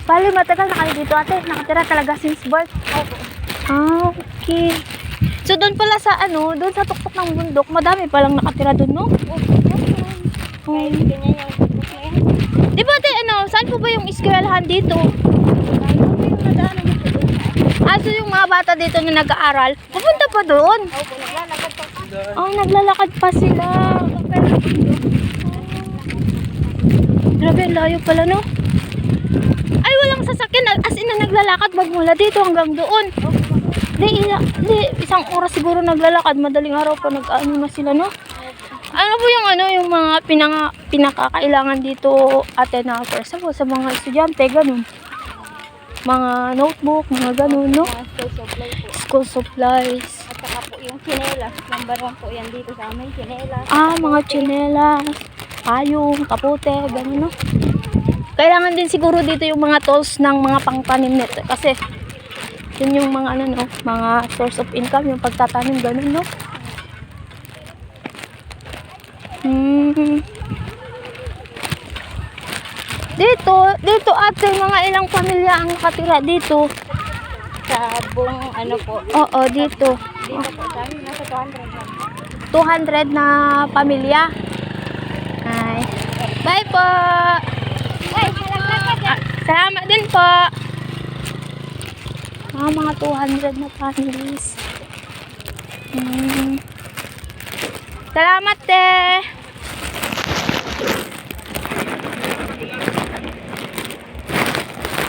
Bali, matagal na kayo dito ate. Nakatira talaga since birth. Opo. Ah, okay. So doon pala sa ano, doon sa tuktok ng bundok, madami palang nakatira doon, no? Opo. Kahit ganyan yung bundok na yan. Di ba ate, ano, saan po ba yung eskwelahan dito? Kahit po yung nadaanan dito doon. So yung mga bata dito na nag-aaral, pupunta pa doon. Opo, naglalakad pa. Oh, naglalakad pa sila. Grabe, ang layo pala, no? Ay, walang sasakyan. As in na naglalakad magmula dito hanggang doon. Di, isang oras siguro naglalakad. Madaling araw pa nag-ano na sila, no? Ano po yung ano, yung mga pinakakailangan dito ate na first of all, sa mga estudyante, ganun. Mga notebook, mga ganun, no? Mga school supply po. School supplies. At saka po yung tsinelas. Number 1 po yan dito sa amin. Tsinelas. Mga tsinelas, payong, kapute, ganun, no? Kailangan din siguro dito yung mga tools ng mga pangtanim nito. Kasi, yun yung mga ano, no? Mga source of income, yung pagtatanim, ganun, no? Dito ate, mga ilang pamilya ang nakatira dito. Sa buong ano po. Oo, dito. Dito po sa amin. Nasa 200 lang. 200 na pamilya. Ay. Bye po! Ay, halaglag ka dyan. Salamat din po. Mga 200 na families. Salamat, te.